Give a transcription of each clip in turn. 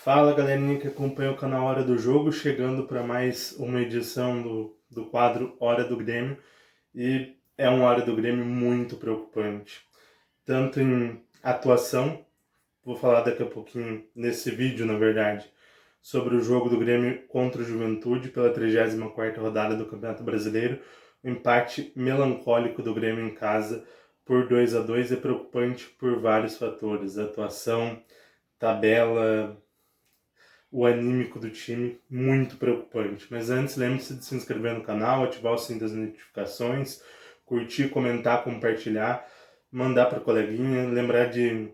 Fala galerinha que acompanha o canal Hora do Jogo, chegando para mais uma edição do quadro Hora do Grêmio, e é uma Hora do Grêmio muito preocupante, tanto em atuação, vou falar daqui a pouquinho nesse vídeo na verdade, sobre o jogo do Grêmio contra o Juventude pela 34ª rodada do Campeonato Brasileiro, o empate melancólico do Grêmio em casa por 2-2 é preocupante por vários fatores, atuação, tabela, o anímico do time, muito preocupante. Mas antes, lembre-se de se inscrever no canal, ativar o sininho das notificações, curtir, comentar, compartilhar, mandar para o coleguinha, lembrar de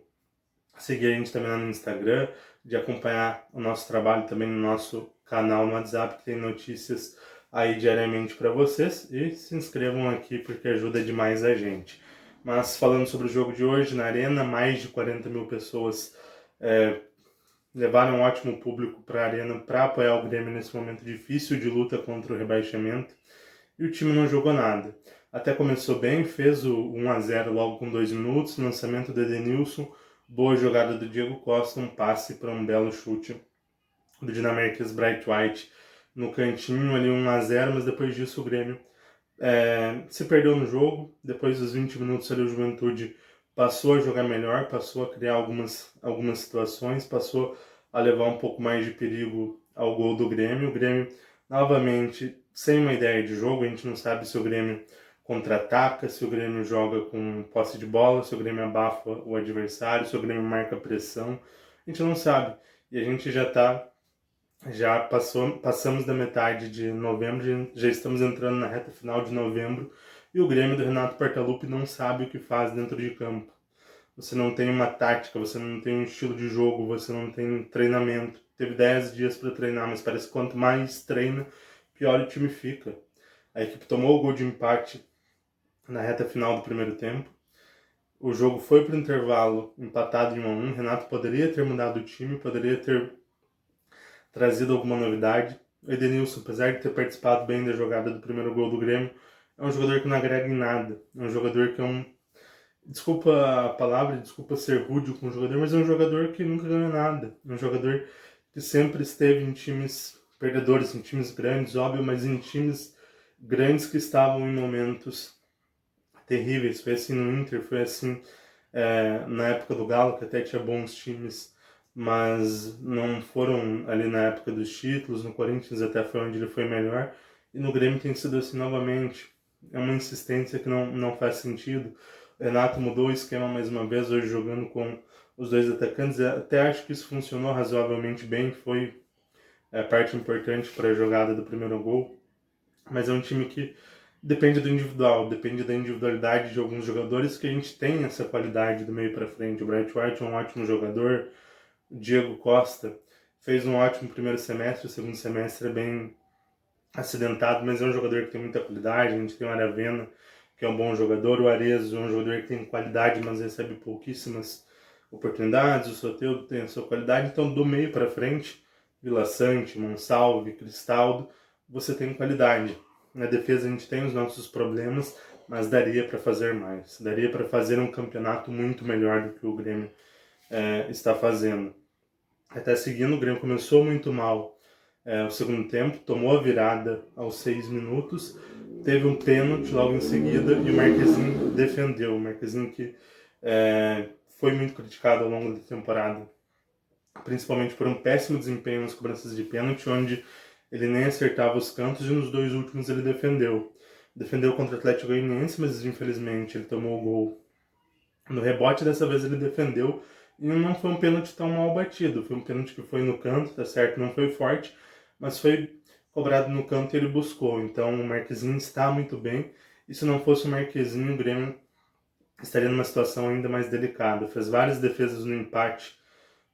seguir a gente também lá no Instagram, de acompanhar o nosso trabalho também no nosso canal no WhatsApp, que tem notícias aí diariamente para vocês, e se inscrevam aqui porque ajuda demais a gente. Mas falando sobre o jogo de hoje, na Arena, mais de 40 mil pessoas levaram um ótimo público para a Arena para apoiar o Grêmio nesse momento difícil de luta contra o rebaixamento, e o time não jogou nada. Até começou bem, fez o 1-0 logo com 2 minutos, lançamento do Edenilson, boa jogada do Diego Costa, um passe para um belo chute do dinamarquês Bright White no cantinho, ali 1-0, mas depois disso o Grêmio se perdeu no jogo. Depois dos 20 minutos ali o Juventude passou a jogar melhor, passou a criar algumas situações, passou a levar um pouco mais de perigo ao gol do Grêmio. O Grêmio novamente sem uma ideia de jogo, a gente não sabe se o Grêmio contra-ataca, se o Grêmio joga com posse de bola, se o Grêmio abafa o adversário, se o Grêmio marca pressão, a gente não sabe. E a gente passamos da metade de novembro, já estamos entrando na reta final de novembro, e o Grêmio do Renato Portaluppi não sabe o que faz dentro de campo. Você não tem uma tática, você não tem um estilo de jogo, você não tem treinamento. Teve 10 dias para treinar, mas parece que quanto mais treina, pior o time fica. A equipe tomou o gol de empate na reta final do primeiro tempo. O jogo foi para o intervalo empatado em 1-1. Renato poderia ter mudado o time, poderia ter trazido alguma novidade. O Edenilson, apesar de ter participado bem da jogada do primeiro gol do Grêmio, é um jogador que não agrega em nada. É um jogador que é um... Desculpa a palavra, desculpa ser rude com o jogador, mas é um jogador que nunca ganhou nada. É um jogador que sempre esteve em times perdedores, em times grandes, óbvio, mas em times grandes que estavam em momentos terríveis. Foi assim no Inter, foi assim na época do Galo, que até tinha bons times, mas não foram ali na época dos títulos. No Corinthians até foi onde ele foi melhor, e no Grêmio tem sido assim novamente. É uma insistência que não faz sentido. O Renato mudou o esquema mais uma vez, hoje jogando com os dois atacantes. Até acho que isso funcionou razoavelmente bem, foi parte importante para a jogada do primeiro gol, mas é um time que depende do individual, depende da individualidade de alguns jogadores, que a gente tem essa qualidade do meio para frente. O Bright White é um ótimo jogador, o Diego Costa fez um ótimo primeiro semestre, o segundo semestre é bem acidentado, mas é um jogador que tem muita qualidade. A gente tem o Aravena, que é um bom jogador, o Arezzo é um jogador que tem qualidade, mas recebe pouquíssimas oportunidades, o Soteldo tem a sua qualidade. Então do meio para frente, Vila Sante, Monsalve, Cristaldo, você tem qualidade. Na defesa a gente tem os nossos problemas, mas daria para fazer mais. Daria para fazer um campeonato muito melhor do que o Grêmio está fazendo. Até seguindo, o Grêmio começou muito mal o segundo tempo, tomou a virada aos 6 minutos, teve um pênalti logo em seguida e o Marquezinho defendeu. O Marquezinho que foi muito criticado ao longo da temporada, principalmente por um péssimo desempenho nas cobranças de pênalti, onde ele nem acertava os cantos, e nos dois últimos ele defendeu. Defendeu contra o Atlético Goianiense, mas infelizmente ele tomou o gol no rebote. Dessa vez ele defendeu, e não foi um pênalti tão mal batido. Foi um pênalti que foi no canto, tá certo, não foi forte, mas foi cobrado no canto e ele buscou. Então o Marquezinho está muito bem, e se não fosse o Marquezinho, o Grêmio estaria numa situação ainda mais delicada. Fez várias defesas no empate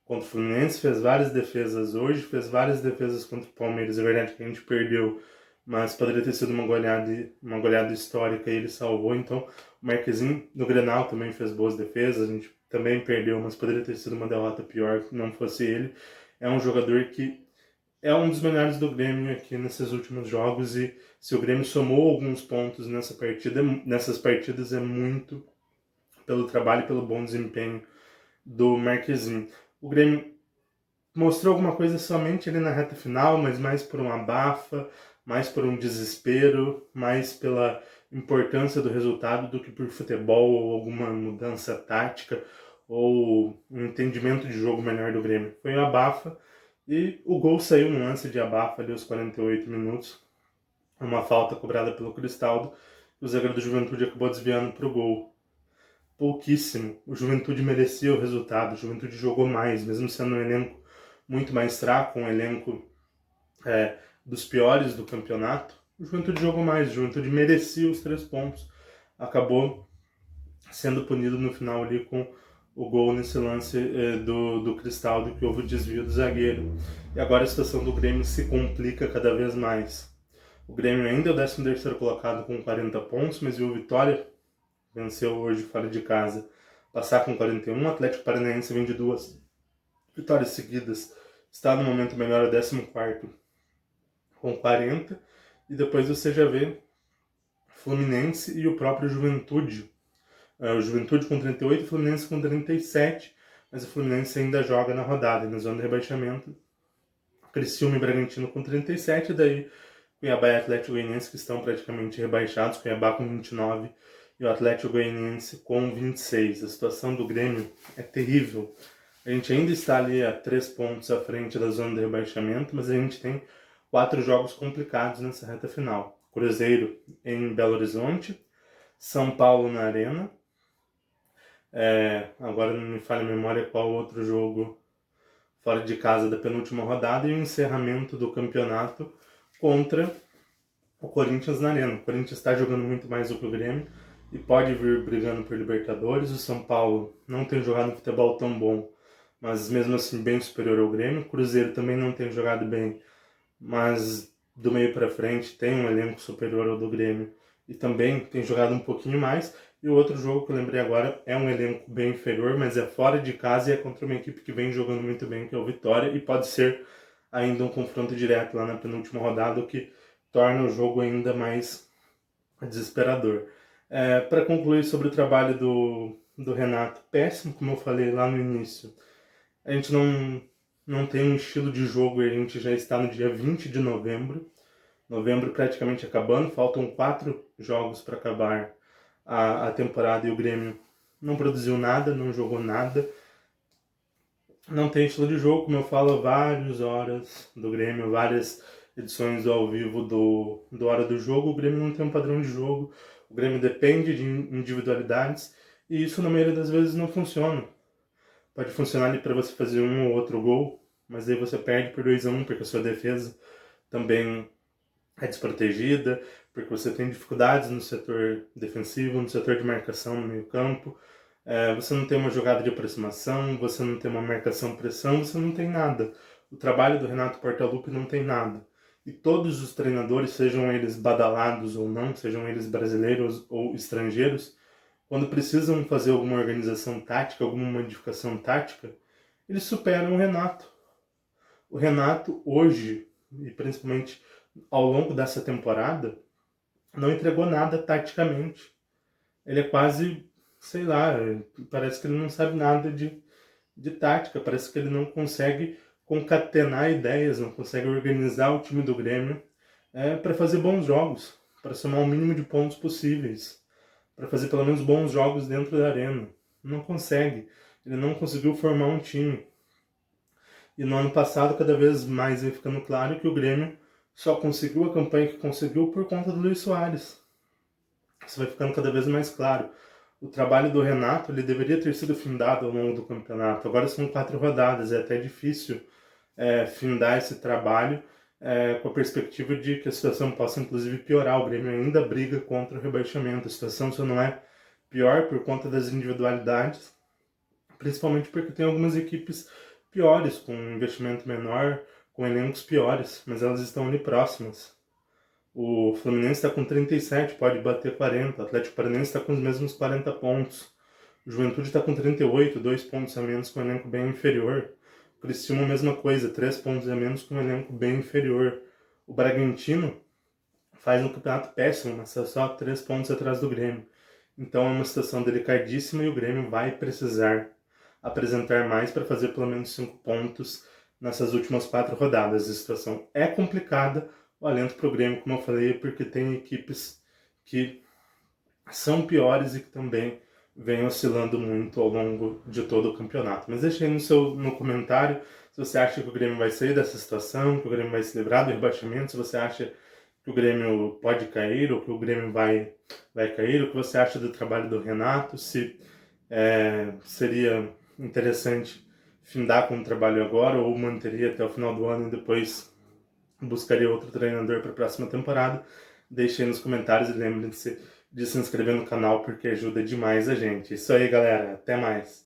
contra o Fluminense, fez várias defesas hoje, fez várias defesas contra o Palmeiras. É verdade que a gente perdeu, mas poderia ter sido uma goleada histórica e ele salvou. Então o Marquezinho no Grenal também fez boas defesas, a gente também perdeu, mas poderia ter sido uma derrota pior se não fosse ele. É um jogador que é um dos melhores do Grêmio aqui nesses últimos jogos, e se o Grêmio somou alguns pontos nessas partidas é muito pelo trabalho e pelo bom desempenho do Marquezinho. O Grêmio mostrou alguma coisa somente ali na reta final, mas mais por um abafa, mais por um desespero, mais pela importância do resultado do que por futebol ou alguma mudança tática ou um entendimento de jogo melhor do Grêmio. Foi um abafa e o gol saiu num lance de abafa ali aos 48 minutos, uma falta cobrada pelo Cristaldo, e o zagueiro do Juventude acabou desviando para o gol. Pouquíssimo. O Juventude merecia o resultado, o Juventude jogou mais, mesmo sendo um elenco muito mais fraco, um elenco dos piores do campeonato. O Juventude jogou mais, o Juventude merecia os 3 pontos. Acabou sendo punido no final ali com o gol nesse lance do Cristaldo, que houve o desvio do zagueiro. E agora a situação do Grêmio se complica cada vez mais. O Grêmio ainda é o 13º colocado com 40 pontos, mas viu Vitória, venceu hoje fora de casa, passar com 41. O Atlético Paranaense vem de 2 vitórias seguidas, está no momento melhor, o 14º com 40. E depois você já vê Fluminense e o próprio Juventude. O Juventude com 38, o Fluminense com 37, mas o Fluminense ainda joga na rodada, na zona de rebaixamento. Criciúma e Bragantino com 37, e daí Cuiabá e Atlético Goianiense, que estão praticamente rebaixados, Cuiabá com 29 e o Atlético Goianiense com 26. A situação do Grêmio é terrível. A gente ainda está ali a 3 pontos à frente da zona de rebaixamento, mas a gente tem 4 jogos complicados nessa reta final. Cruzeiro em Belo Horizonte, São Paulo na Arena, agora não me falha a memória qual outro jogo fora de casa da penúltima rodada, e o encerramento do campeonato contra o Corinthians na Arena. O Corinthians está jogando muito mais do que o Grêmio e pode vir brigando por Libertadores. O São Paulo não tem jogado um futebol tão bom, mas mesmo assim bem superior ao Grêmio. O Cruzeiro também não tem jogado bem, mas do meio para frente tem um elenco superior ao do Grêmio e também tem jogado um pouquinho mais. E o outro jogo que eu lembrei agora é um elenco bem inferior, mas é fora de casa e é contra uma equipe que vem jogando muito bem, que é o Vitória, e pode ser ainda um confronto direto lá na penúltima rodada, o que torna o jogo ainda mais desesperador. Para concluir sobre o trabalho do Renato, péssimo, como eu falei lá no início. A gente não tem um estilo de jogo, e a gente já está no dia 20 de novembro. Novembro praticamente acabando, faltam 4 jogos para acabar a temporada, e o Grêmio não produziu nada, não jogou nada. Não tem estilo de jogo, como eu falo, várias horas do Grêmio, várias edições ao vivo do Hora do Jogo. O Grêmio não tem um padrão de jogo, o Grêmio depende de individualidades, e isso na maioria das vezes não funciona. Pode funcionar ali para você fazer um ou outro gol, mas aí você perde por 2-1, porque a sua defesa também é desprotegida, porque você tem dificuldades no setor defensivo, no setor de marcação no meio campo. Você não tem uma jogada de aproximação, você não tem uma marcação-pressão, você não tem nada. O trabalho do Renato Portaluppi não tem nada. E todos os treinadores, sejam eles badalados ou não, sejam eles brasileiros ou estrangeiros, quando precisam fazer alguma organização tática, alguma modificação tática, eles superam o Renato. O Renato hoje, e principalmente ao longo dessa temporada, não entregou nada taticamente. Ele é quase, sei lá, parece que ele não sabe nada de tática, parece que ele não consegue concatenar ideias, não consegue organizar o time do Grêmio para fazer bons jogos, para somar o mínimo de pontos possíveis, para fazer pelo menos bons jogos dentro da arena. Não consegue. Ele não conseguiu formar um time. E no ano passado, cada vez mais vai ficando claro que o Grêmio só conseguiu a campanha que conseguiu por conta do Luis Soares. Isso vai ficando cada vez mais claro. O trabalho do Renato, ele deveria ter sido findado ao longo do campeonato. Agora são 4 rodadas, é até difícil findar esse trabalho com a perspectiva de que a situação possa inclusive piorar. O Grêmio ainda briga contra o rebaixamento. A situação só não é pior por conta das individualidades, principalmente porque tem algumas equipes piores, com um investimento menor, com elencos piores, mas elas estão ali próximas. O Fluminense está com 37, pode bater 40. O Atlético Paranaense está com os mesmos 40 pontos. O Juventude está com 38, 2 pontos a menos, com um elenco bem inferior. O Criciúma, a mesma coisa, 3 pontos a menos, com um elenco bem inferior. O Bragantino faz um campeonato péssimo, mas está só 3 pontos atrás do Grêmio. Então é uma situação delicadíssima e o Grêmio vai precisar apresentar mais para fazer pelo menos 5 pontos nessas últimas 4 rodadas. A situação é complicada, o alento para o Grêmio, como eu falei, é porque tem equipes que são piores e que também vêm oscilando muito ao longo de todo o campeonato. Mas deixa aí no comentário se você acha que o Grêmio vai sair dessa situação, que o Grêmio vai se livrar do rebaixamento, se você acha que o Grêmio pode cair ou que o Grêmio vai cair, o que você acha do trabalho do Renato, se seria interessante findar com o trabalho agora ou manteria até o final do ano e depois buscaria outro treinador para a próxima temporada. Deixe aí nos comentários e lembre-se de se inscrever no canal porque ajuda demais a gente. Isso aí, galera. Até mais.